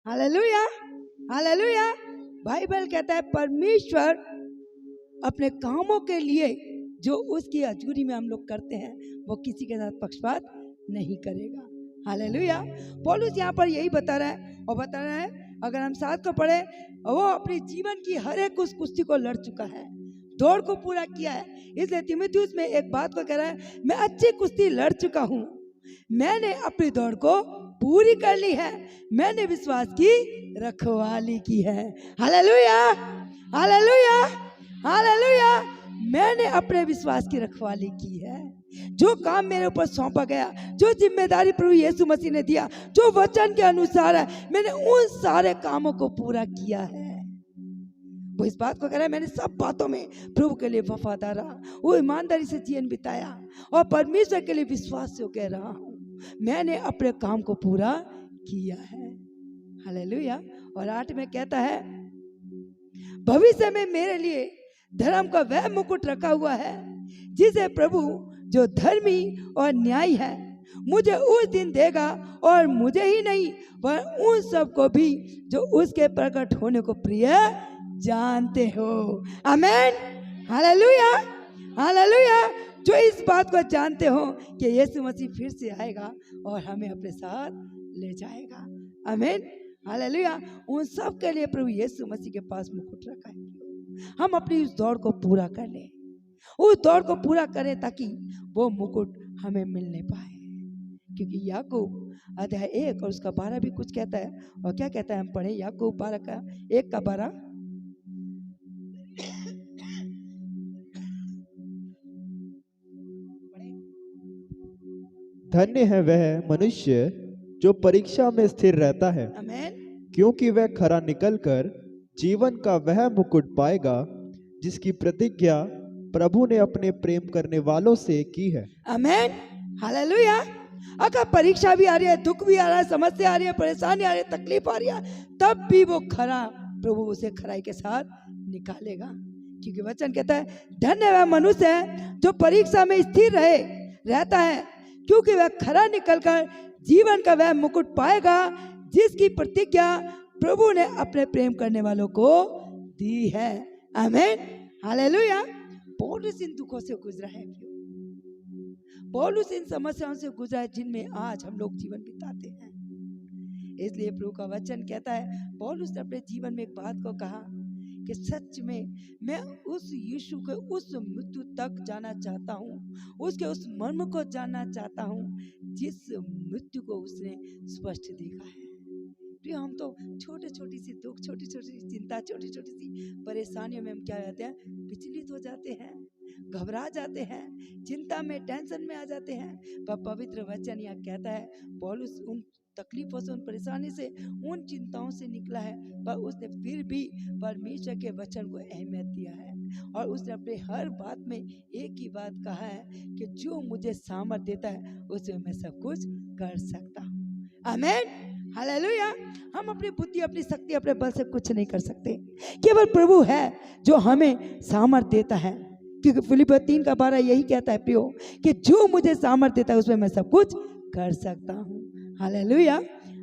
Hallelujah, hallelujah. Bible कहता है परमेश्वर अपने कामों के लिए जो उसकी हजूरी में हम लोग करते हैं वो किसी के साथ पक्षपात नहीं करेगा। हालेलुया। पौलुस यहाँ पर यही बता रहा है और बता रहा है, अगर हम साथ को पढ़े, वो अपने जीवन की हर एक उस कुश्ती को लड़ चुका है, दौड़ को पूरा किया है। इसलिए तीमुथियुस में एक बात को कह रहा है, मैं अच्छी कुश्ती लड़ चुका हूँ, मैंने अपनी दौड़ को पूरी कर ली है, मैंने विश्वास की रखवाली की है। Hallelujah, hallelujah, hallelujah. मैंने अपने विश्वास की रखवाली की है। जो काम मेरे ऊपर सौंपा गया, जो जिम्मेदारी प्रभु यीशु मसीह ने दिया, जो वचन के अनुसार है, मैंने उन सारे कामों को पूरा किया है। वो इस बात को कह रहा है, मैंने सब बातों में प्रभु के लिए वफादार रहा, वो ईमानदारी से जीवन बिताया और परमेश्वर के लिए विश्वास से कह रहा हूँ, मैंने अपने काम को पूरा किया है। हालेलुया। और 8 में कहता है, भविष्य में मेरे लिए धर्म का वह मुकुट रखा हुआ है जिसे प्रभु जो धर्मी और न्यायी है मुझे उस दिन देगा, और मुझे ही नहीं पर उन सबको भी जो उसके प्रकट होने को प्रिय जानते हो। आमीन, हालेलुया, हालेलुया। जो इस बात को जानते हो कि यीशु मसीह फिर से आएगा और हमें अपने साथ ले जाएगा। आमीन, हालेलुया। उन सब के लिए प्रभु यीशु मसीह के पास मुकुट रखा है। हम अपनी उस दौड़ को पूरा कर लें, उस दौड़ को पूरा करें ताकि वो मुकुट हमें मिलने पाए। क्योंकि याकूब अध्याय 1 और उसका 12 भी कुछ कहता है। और क्या कहता है, हम पढ़े याकूब 1 का 12। धन्य है वह मनुष्य जो परीक्षा में स्थिर रहता है, आमीन, क्योंकि वह खरा निकलकर जीवन का वह मुकुट पाएगा जिसकी प्रतिज्ञा प्रभु ने अपने प्रेम करने वालों से की है। आमीन, हालेलुया। अगर परीक्षा भी आ रही है, दुख भी आ रहा है, समस्या आ रही है, परेशानी आ रही है, तकलीफ आ रही है, तब भी वो खरा, प्रभु उसे खराई के साथ निकालेगा। क्योंकि वचन कहता है, धन्य वह मनुष्य है जो परीक्षा में स्थिर रहता है, क्योंकि वह खरा निकलकर जीवन का वह मुकुट पाएगा जिसकी प्रतिज्ञा प्रभु ने अपने प्रेम करने वालों को दी है। आमीन, हालेलुया। पौलुस इन दुखों से गुजरा है, पौलुस इन समस्याओं से गुजरा है जिनमें आज हम लोग जीवन बिताते हैं। इसलिए प्रभु का वचन कहता है, पौलुस ने अपने जीवन में एक बात को कहा कि सच में मैं उस यीशु के उस मृत्यु तक जाना चाहता हूँ, उसके उस मर्म को जानना चाहता हूँ जिस मृत्यु को उसने स्पष्ट देखा है। प्रिय, हम तो छोटी छोटी सी दुख, छोटी छोटी सी चिंता, छोटी छोटी सी परेशानियों में हम क्या रहते हैं, विचलित हो जाते हैं, घबरा जाते हैं, चिंता में, टेंशन में आ जाते हैं। पर पवित्र वचन यह कहता है, पौलुस उन तकलीफों से, उन परेशानी से, उन चिंताओं से निकला है, पर उसने फिर भी परमेश्वर के वचन को अहमियत दिया है। और उसने अपने हर बात में एक ही बात कहा है कि जो मुझे सामर्थ देता है उसमें मैं सब कुछ कर सकता हूँ। आमीन, हालेलुया। हम अपनी बुद्धि, अपनी शक्ति, अपने बल से कुछ नहीं कर सकते, केवल प्रभु है जो हमें सामर्थ देता है। क्योंकि फिलिपियों 3 का 12 यही कहता है प्रियो कि जो मुझे सामर्थ देता है उसमें मैं सब कुछ कर सकता हूँ। Hallelujah,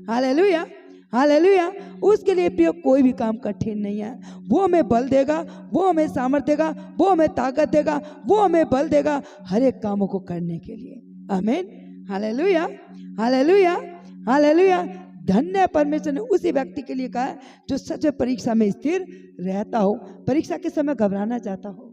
hallelujah, hallelujah. उसके लिए प्रियो कोई भी काम कठिन नहीं है। वो हमें बल देगा, वो हमें सामर्थ देगा, वो हमें ताकत देगा, वो हमें बल देगा हर एक कामों को करने के लिए। आमीन, हालेलुया, हालेलुया, हालेलुया। धन्य परमेश्वर ने उसी व्यक्ति के लिए कहा है जो सच परीक्षा में स्थिर रहता हो, परीक्षा के समय घबराना चाहता हो,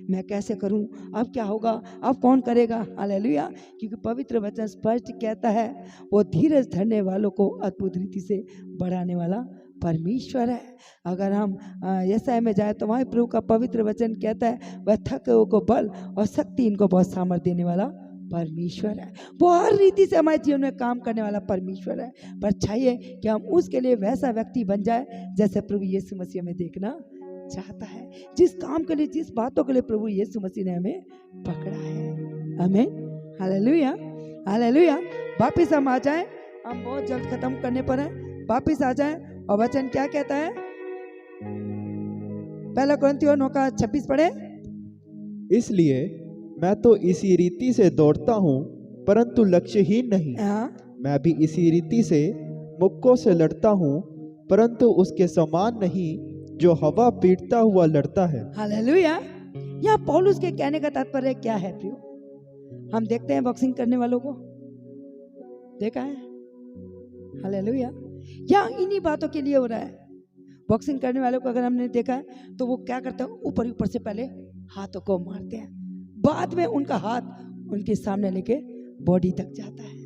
मैं कैसे करूं, अब क्या होगा, अब कौन करेगा। हालेलुया। क्योंकि पवित्र वचन स्पष्ट कहता है, वो धीरज धरने वालों को अद्भुत रीति से बढ़ाने वाला परमेश्वर है। अगर हम यशायाह में जाए तो वहाँ प्रभु का पवित्र वचन कहता है, वह थके को बल और शक्ति इनको बहुत सामर्थ्य देने वाला परमेश्वर है। वो हर रीति से हमारे जीवन में काम करने वाला परमेश्वर है। पर चाहिए कि हम उसके लिए वैसा व्यक्ति बन जाए जैसे प्रभु यीशु मसीह में देखना चाहता है, जिस काम के लिए, जिस बातों के लिए प्रभु यीशु मसीह ने हमें पकड़ा है। आमीन, हालेलुया, हालेलुया। वापिस हम आ जाएं, हम बहुत जल्द खत्म करने पर हैं, वापिस आ जाएं। और वचन क्या कहता है, 1 कुरिन्थियों 9:26 पढ़े। इसलिए मैं तो इसी रीति से दौड़ता हूँ परंतु लक्ष्यहीन नहीं, मैं भी इसी रीति से मुक्कों से लड़ता हूँ, परंतु उसके समान नहीं जो हवा पीटता हुआ लड़ता है। हालेलुया। यहाँ पौलुस के कहने का तात्पर्य क्या है प्रियो? हम देखते हैं बॉक्सिंग करने वालों को, देखा है? हालेलुया। यहाँ इन्हीं बातों के लिए हो रहा है। बॉक्सिंग करने वालों को अगर हमने देखा है तो वो क्या करते हैं, ऊपर ऊपर से पहले हाथों को मारते हैं, बाद में उनका हाथ उनके सामने लेके बॉडी तक जाता है।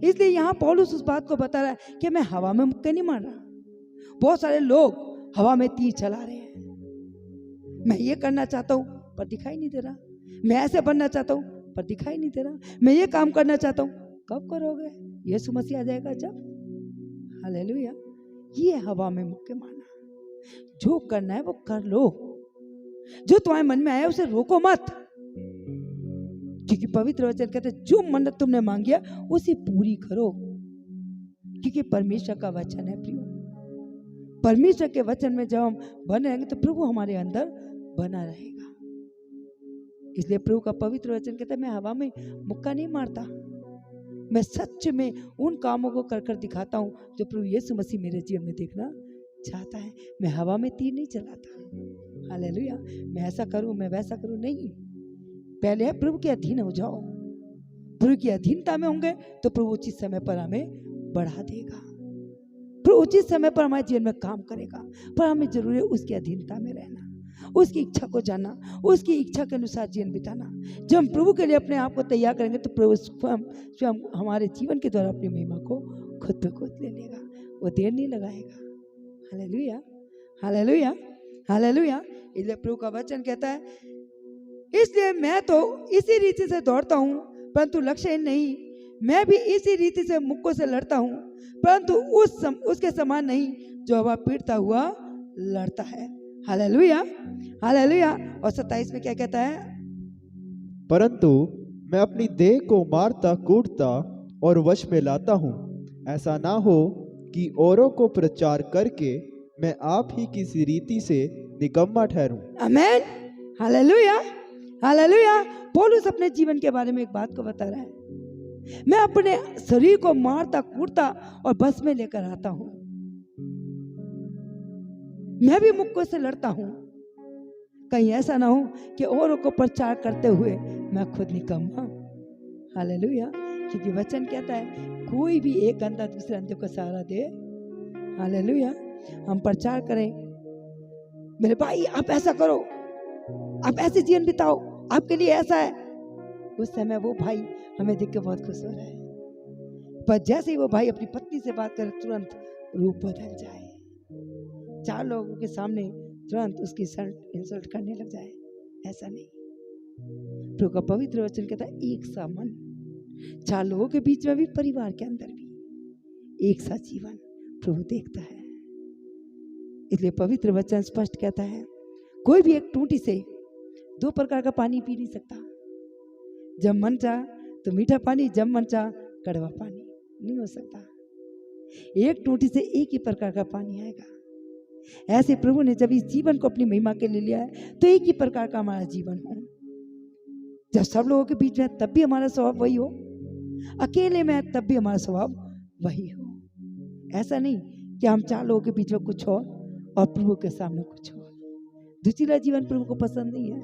इसलिए यहाँ पौलुस उस बात को बता रहा है कि मैं हवा में मुक्के नहीं मार रहा। बहुत सारे लोग हवा में तीर चला रहे हैं। मैं ये करना चाहता हूँ पर दिखाई नहीं दे रहा, मैं ऐसे बनना चाहता हूँ पर दिखाई नहीं दे रहा, मैं ये काम करना चाहता हूँ। कब करोगे? यीशु मसीह आ जाएगा जब। हालेलुया। ये हवा में मुक्के मारना। जो करना है वो कर लो, जो तुम्हारे मन में आया उसे रोको मत, क्योंकि पवित्र वचन कहते हैं जो मन्नत तुमने मांगी है उसे पूरी करो, क्योंकि परमेश्वर का वचन है प्रियो। परमेश्वर के वचन में जब हम बने रहेंगे तो प्रभु हमारे अंदर बना रहेगा। इसलिए प्रभु का पवित्र वचन कहता है मैं हवा में मुक्का नहीं मारता, मैं सच में उन कामों को कर कर दिखाता हूँ जो प्रभु यीशु मसीह मेरे जीवन में देखना चाहता है। मैं हवा में तीर नहीं चलाता। हालेलुया। मैं ऐसा करूँ, मैं वैसा करूँ, नहीं। पहले है प्रभु के अधीन हो जाओ। प्रभु की अधीनता में होंगे तो प्रभु उचित समय पर हमें बढ़ा देगा, प्रभु उचित समय पर हमारे जीवन में काम करेगा। पर हमें जरूरी है उसकी अधीनता में रहना, उसकी इच्छा को जानना, उसकी इच्छा के अनुसार जीवन बिताना। जब हम प्रभु के लिए अपने आप को तैयार करेंगे तो प्रभु स्वयं हमारे जीवन के द्वारा अपनी महिमा को खुद पे खुद ले लेगा, वो देर नहीं लगाएगा। Hallelujah, hallelujah, hallelujah. इसलिए प्रभु का वचन कहता है इसलिए मैं तो इसी रीति से दौड़ता हूँ परंतु लक्ष्यहीन नहीं, मैं भी इसी रीति से मुक्कों से लड़ता हूँ परंतु उसके समान नहीं जो हवा पीटता हुआ लड़ता है। Hallelujah, hallelujah. और 27 में क्या कहता है? परंतु मैं अपनी देह को मारता कूटता और वश में लाता हूँ, ऐसा ना हो कि औरों को प्रचार करके मैं आप ही किसी रीति से निकम्मा ठहरूं। आमीन। Hallelujah, hallelujah. पौलुस अपने जीवन के बारे में एक बात को बता रहा है, मैं अपने शरीर को मारता कूटता और बस में लेकर आता हूं, मैं भी मुक्कों से लड़ता हूं। कहीं ऐसा ना हो कि औरों को प्रचार करते हुए मैं खुद निकम्मा। हालेलुया। क्योंकि वचन कहता है कोई भी एक अंधा दूसरे अंधे को सहारा दे। हालेलुया। हम प्रचार करें मेरे भाई आप ऐसा करो, आप ऐसे जीवन बिताओ, आपके लिए ऐसा है, उस समय वो भाई हमें देख के बहुत खुश हो रहा है, पर जैसे ही वो भाई अपनी पत्नी से बात करे तुरंत रूप बदल जाए, 4 लोगों के सामने तुरंत उसकी इंसल्ट करने लग जाए। ऐसा नहीं। प्रभु का पवित्र वचन कहता है एक सा मन, 4 लोगों के बीच में भी, परिवार के अंदर भी एक सा जीवन प्रभु देखता है। इसलिए पवित्र वचन स्पष्ट कहता है कोई भी एक टूटी से 2 प्रकार का पानी पी नहीं सकता। जब मन चाह तो मीठा पानी, जब मन चाह कड़वा पानी, नहीं हो सकता। एक टूटी से एक ही प्रकार का पानी आएगा। ऐसे प्रभु ने जब इस जीवन को अपनी महिमा के लिए लिया है तो एक ही प्रकार का हमारा जीवन हो। जब सब लोगों के बीच में तब भी हमारा स्वभाव वही हो, अकेले में तब भी हमारा स्वभाव वही हो। ऐसा नहीं कि हम 4 लोगों के बीच में कुछ हो और प्रभु के सामने कुछ हो। दूसरा जीवन प्रभु को पसंद नहीं है।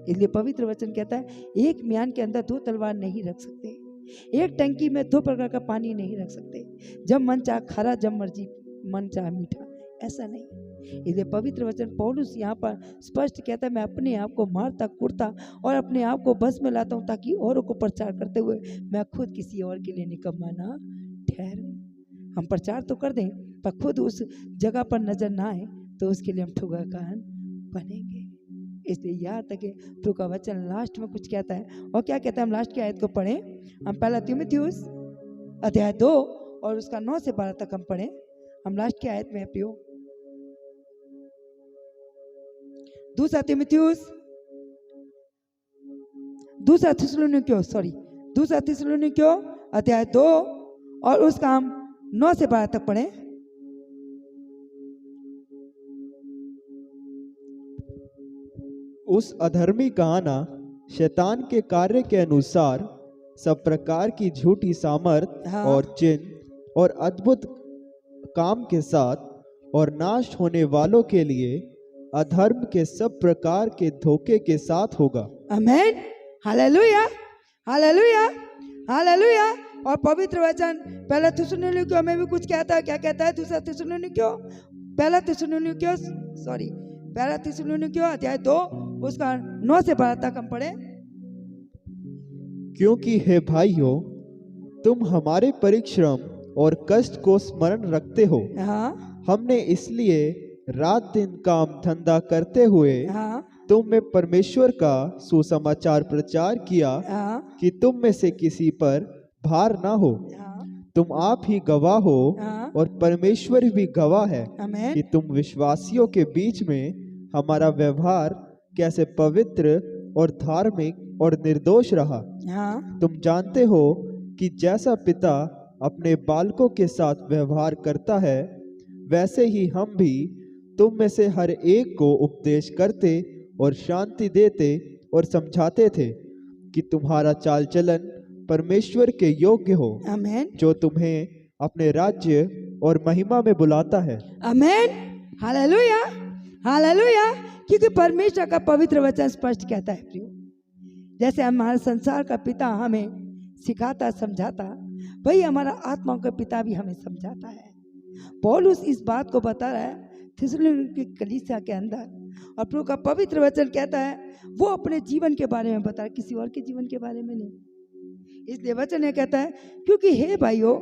इसलिए पवित्र वचन कहता है एक म्यान के अंदर 2 तलवार नहीं रख सकते, एक टंकी में 2 प्रकार का पानी नहीं रख सकते, जब मन चाह खारा, जब मर्जी मन चाह मीठा, ऐसा नहीं। इसलिए पवित्र वचन पौलुस यहाँ पर स्पष्ट कहता है मैं अपने आप को मारता कूटता और अपने आप को बस में लाता हूँ ताकि औरों को प्रचार करते हुए मैं खुद किसी और के लिए निकम्मा ना ठहरूं। हम प्रचार तो कर दें पर खुद उस जगह पर नजर ना आए तो उसके लिए हम ठुगा कारण बनेंगे। इसलिए याद रखें प्रभु का वचन लास्ट में कुछ कहता है, और क्या कहता है हम लास्ट की आयत को पढ़ें। हम पहला तीमुथियुस अध्याय 2 और उसका 9 से 12 तक हम पढ़ें। हम लास्ट की आयत में प्रियो दूसरा थिस्सलुनीकियों अध्याय 2 और उसका हम 9 से 12 तक पढ़ें। उस अधर्मी का आना शैतान के कार्य के अनुसार सब प्रकार की झूठी सामर्थ हाँ। और चिन्ह और अद्भुत काम के साथ और नाश होने वालों के लिए अधर्म के सब प्रकार के धोखे के साथ होगा। आमेन, हालेलुया, हालेलुया, हालेलुया। और पवित्र वचन पहला थिस्सलुनीकियों में भी कुछ कहता है। क्या कहता है? दूसरा थिस्सलुनीकियों, पहला थिस्सलुनीकियों अध्याय 2 उसका 9 से 12 तक हम पढ़े। क्योंकि हे भाइयों, तुम हमारे परिश्रम और कष्ट को स्मरण रखते हो। हाँ, हमने इसलिए रात दिन काम धंधा करते हुए हाँ, तुम में परमेश्वर का सुसमाचार प्रचार किया हाँ, कि तुम में से किसी पर भार ना हो। हाँ, तुम आप ही गवाह हो हाँ, और परमेश्वर भी गवाह है आमेन, कि तुम विश्वासियों के बीच में हमारा व्यवहार कैसे पवित्र और धार्मिक और निर्दोष रहा। हाँ, तुम जानते हो कि जैसा पिता अपने बालकों के साथ व्यवहार करता है, वैसे ही हम भी तुम में से हर एक को उपदेश करते और शांति देते और समझाते थे कि तुम्हारा चाल चलन परमेश्वर के योग्य हो, आमेन, जो तुम्हें अपने राज्य और महिमा में बुलाता है। आमेन, हालेलुया, हालेलुया। क्योंकि परमेश्वर का पवित्र वचन स्पष्ट कहता है प्रियो, जैसे हमारे संसार का पिता हमें सिखाता समझाता, वही हमारा आत्मा का पिता भी हमें समझाता है। पौलुस इस बात को बता रहा है थिस्सलुनीकी कलीसिया के अंदर, और प्रभु का पवित्र वचन कहता है वो अपने जीवन के बारे में बता रहा है, किसी और के जीवन के बारे में नहीं। इसलिए वचन ये कहता है, क्योंकि हे भाइयों,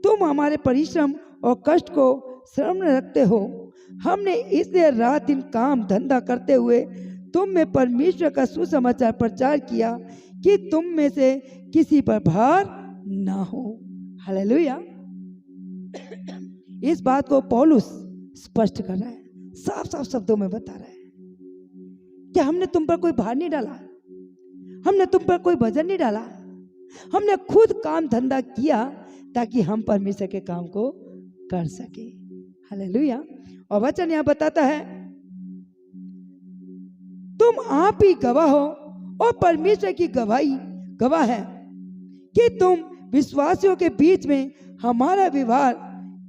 तुम हमारे परिश्रम और कष्ट को स्मरण रखते हो। हमने इसलिए रात दिन काम धंधा करते हुए तुम में परमेश्वर का सुसमाचार प्रचार किया कि तुम में से किसी पर भार ना हो। हालेलुया। इस बात को पौलुस स्पष्ट कर रहा है, साफ साफ शब्दों में बता रहा है कि हमने तुम पर कोई भार नहीं डाला, हमने तुम पर कोई वजन नहीं डाला, हमने खुद काम धंधा किया ताकि हम परमेश्वर के काम को कर सके। हालेलुया। और वचन यहां बताता है, तुम आप ही गवाह हो और परमेश्वर की गवाह है कि तुम विश्वासियों के बीच में हमारा व्यवहार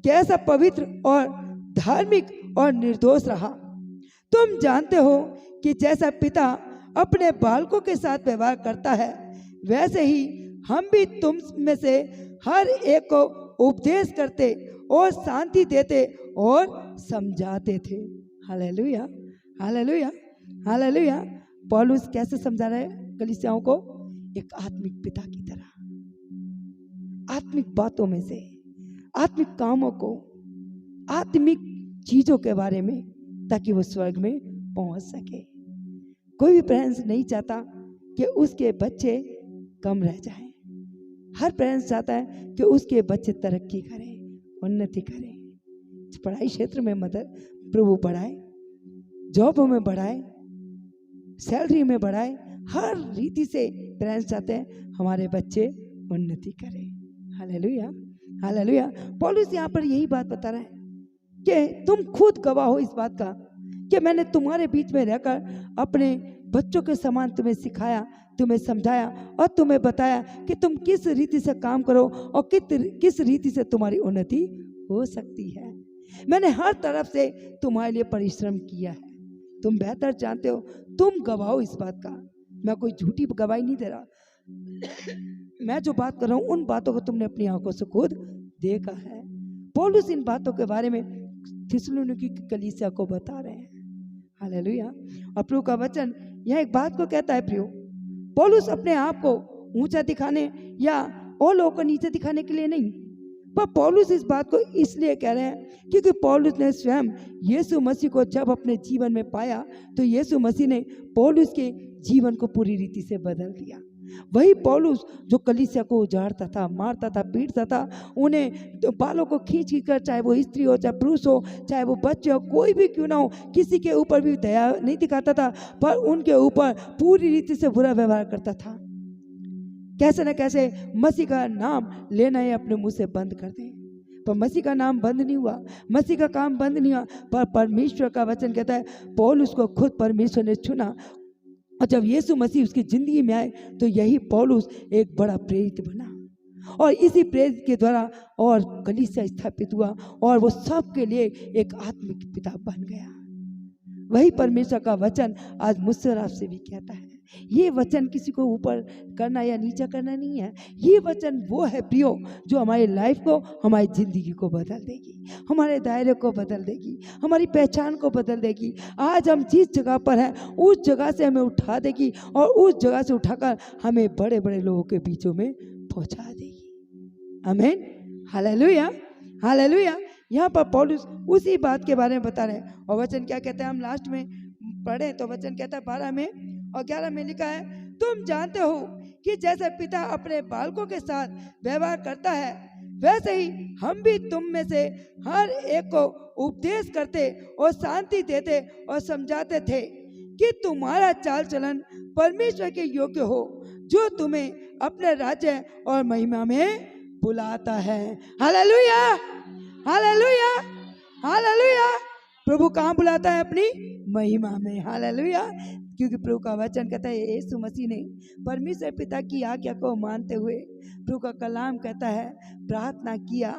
कैसा पवित्र और धार्मिक और निर्दोष रहा। तुम जानते हो कि जैसा पिता अपने बालकों के साथ व्यवहार करता है, वैसे ही हम भी तुम में से हर एक को उपदेश करते और शांति देते और समझाते थे। Hallelujah, hallelujah, hallelujah. पौलुस कैसे समझा रहे कलीसियाओं को? एक आत्मिक पिता की तरह, आत्मिक बातों में से, आत्मिक कामों को, आत्मिक चीजों के बारे में, ताकि वो स्वर्ग में पहुंच सके। कोई भी पेरेंट्स नहीं चाहता कि उसके बच्चे कम रह जाएं। हर पेरेंट्स चाहता है कि उसके बच्चे तरक्की करें, उन्नति करें, पढ़ाई क्षेत्र में मदद प्रभु बढ़ाए, जॉब में बढ़ाए, सैलरी में बढ़ाए। हर रीति से पेरेंट्स चाहते हैं हमारे बच्चे उन्नति करें। Hallelujah, hallelujah. पौलुस यहाँ पर यही बात बता रहा है कि तुम खुद गवाह हो इस बात का कि मैंने तुम्हारे बीच में रहकर अपने बच्चों के समान तुम्हें सिखाया, तुम्हें समझाया और तुम्हें बताया कि तुम किस रीति से काम करो और किस रीति से तुम्हारी उन्नति हो सकती है। मैंने हर तरफ से तुम्हारे लिए परिश्रम किया है। तुम बेहतर जानते हो, तुम गवाह हो इस बात का। मैं कोई झूठी गवाही नहीं दे रहा। मैं जो बात कर रहा हूँ उन बातों को तुमने अपनी आंखों से खुद देखा है। पौलुस इन बातों के बारे में थिस्सलुनीकी की कलीसिया को बता रहे हैं। हालेलुया। और प्रभु का वचन यह एक बात को कहता है प्रियो, पौलुस अपने आप को ऊंचा दिखाने या और लोगों को नीचे दिखाने के लिए नहीं, पर पौलुस इस बात को इसलिए कह रहे हैं क्योंकि पौलुस ने स्वयं यीशु मसीह को जब अपने जीवन में पाया तो यीशु मसीह ने पौलुस के जीवन को पूरी रीति से बदल दिया। वही पौलुस जो कलीसिया को उजाड़ता था, मारता था, पीटता था, उन्हें तो बालों को खींच कर, चाहे वो स्त्री हो, चाहे पुरुष हो, चाहे वो बच्चे हो, कोई भी क्यों ना हो, किसी के ऊपर भी दया नहीं दिखाता था, पर उनके ऊपर पूरी रीति से बुरा व्यवहार करता था। कैसे न कैसे मसीह का नाम लेना ही अपने मुंह से बंद कर दें, पर मसीह का नाम बंद नहीं हुआ, मसीह का काम बंद नहीं हुआ, पर परमेश्वर का वचन कहता है पौलुस को खुद परमेश्वर ने चुना। और जब यीशु मसीह उसकी जिंदगी में आए तो यही पौलुस एक बड़ा प्रेरित बना। और इसी प्रेरित के द्वारा और कलीसिया स्थापित हुआ और वो सबके लिए एक आत्मिक पिता बन गया। वही परमेश्वर का वचन आज मुझसे और आपसे भी कहता है। ये वचन किसी को ऊपर करना या नीचा करना नहीं है। ये वचन वो है प्रियो जो हमारी लाइफ को, हमारी जिंदगी को बदल देगी, हमारे दायरे को बदल देगी, हमारी पहचान को बदल देगी। आज हम जिस जगह पर हैं उस जगह से हमें उठा देगी और उस जगह से उठाकर हमें बड़े बड़े लोगों के बीचों में पहुंचा देगी। आमीन, हालेलुया, हालेलुया। यहाँ पर पौलुस उसी बात के बारे में बता रहे हैं और वचन क्या कहता है, हम लास्ट में पढ़े तो वचन कहता है 12 में और 11 में लिखा है, तुम जानते हो कि जैसे पिता अपने बालकों के साथ व्यवहार करता है वैसे ही हम भी तुम में से हर एक को उपदेश करते और शांति देते और समझाते थे कि तुम्हारा चाल चलन परमेश्वर के योग्य हो जो तुम्हें अपने राज्य और महिमा में बुलाता है। Hallelujah, hallelujah, hallelujah. प्रभु कहाँ बुलाता है? अपनी महिमा में। हालेलुया, क्योंकि प्रभु का वचन कहता है यीशु मसीह ने परमेश्वर पिता की आज्ञा को मानते हुए प्रभु का कलाम कहता है प्रार्थना किया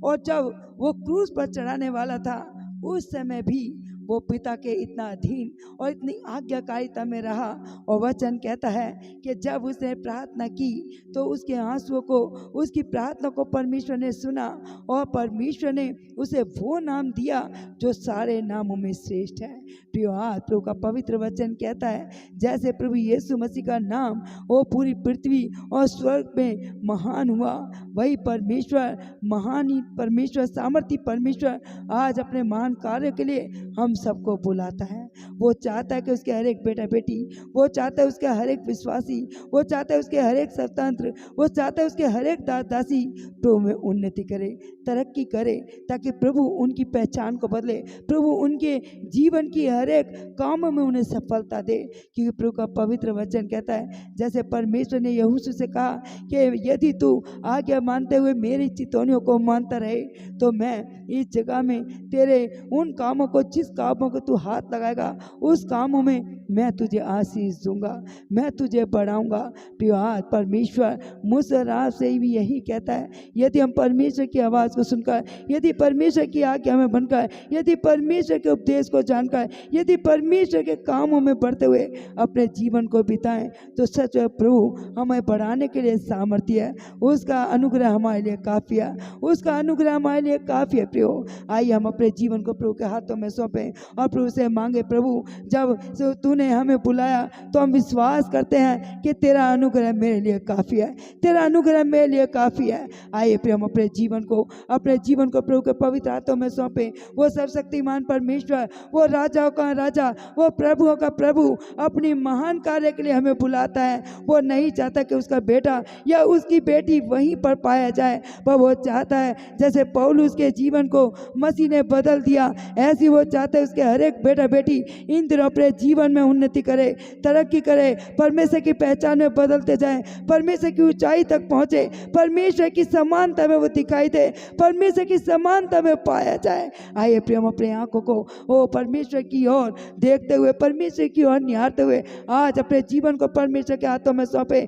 और जब वो क्रूस पर चढ़ाने वाला था उस समय भी वो पिता के इतना अधीन और इतनी आज्ञाकारिता में रहा। और वचन कहता है कि जब उसने प्रार्थना की तो उसके आंसुओं को, उसकी प्रार्थना को परमेश्वर ने सुना और परमेश्वर ने उसे वो नाम दिया जो सारे नामों में श्रेष्ठ है। प्रियो, आज प्रभु का पवित्र वचन कहता है जैसे प्रभु यीशु मसीह का नाम वो पूरी पृथ्वी और स्वर्ग में महान हुआ, वही परमेश्वर, महान परमेश्वर, सामर्थी परमेश्वर आज अपने महान कार्य के लिए हम सबको बुलाता है। वो चाहता है कि उसके हर एक बेटा बेटी, वो चाहता है उसके हर एक विश्वासी, वो चाहता है उसके हर एक स्वतंत्र, वो चाहता है उसके हर एक दास दासी प्रभु में उन्नति करे, तरक्की करे, ताकि प्रभु उनकी पहचान को बदले, प्रभु उनके जीवन की हर एक काम में उन्हें सफलता दे। क्योंकि प्रभु का पवित्र वचन कहता है जैसे परमेश्वर ने यहोशू से कहा कि यदि तू आज्ञा मानते हुए मेरी चितौनियों को मानता रहे तो मैं इस जगह में तेरे उन कामों को, जिस कामों को तू हाथ लगाएगा उस कामों में मैं तुझे आशीष दूंगा, मैं तुझे बढ़ाऊंगा। प्रिय, आज परमेश्वर मुझसे रात से भी यही कहता है यदि हम परमेश्वर की आवाज़ को सुनकर, यदि परमेश्वर की आज्ञा में बनकर, यदि परमेश्वर के उपदेश को जानकर, यदि परमेश्वर के कामों में बढ़ते हुए अपने जीवन को बिताएं तो सच प्रभु हमें बढ़ाने के लिए सामर्थ्य है। उसका अनुग्रह हमारे लिए काफ़ी है, उसका अनुग्रह हमारे लिए काफ़ी है। प्रियो, आइए हम अपने जीवन को प्रभु के हाथों में सौंपें और प्रभु से मांगे, प्रभु जब तूने हमें बुलाया तो हम विश्वास करते हैं कि तेरा अनुग्रह मेरे लिए काफ़ी है, तेरा अनुग्रह मेरे लिए काफ़ी है। आइए प्रिय, हम अपने जीवन को प्रभु के पवित्र हाथों में सौंपें। वो सर्वशक्तिमान परमेश्वर, वो राजाओं का राजा, वो प्रभुओं का प्रभु अपनी महान कार्य के लिए हमें बुलाता है। वो नहीं चाहता कि उसका बेटा या उसकी बेटी वहीं पर पाया जाए, पर वो चाहता है जैसे पौलुस के जीवन को मसीह ने बदल दिया, ऐसी वो चाहते हैं उसके हर एक बेटा बेटी इन दिनों अपने जीवन में उन्नति करे, तरक्की करे, परमेश्वर की पहचान में बदलते जाए, परमेश्वर की ऊंचाई तक पहुंचे, परमेश्वर की समानता में वो दिखाई दे, परमेश्वर की समानता में पाया जाए। आइए प्रिय, हम अपने आंखों को वो परमेश्वर की ओर देखते हुए, परमेश्वर की ओर निहारते हुए आज अपने जीवन को परमेश्वर के हाथों में सौंपे।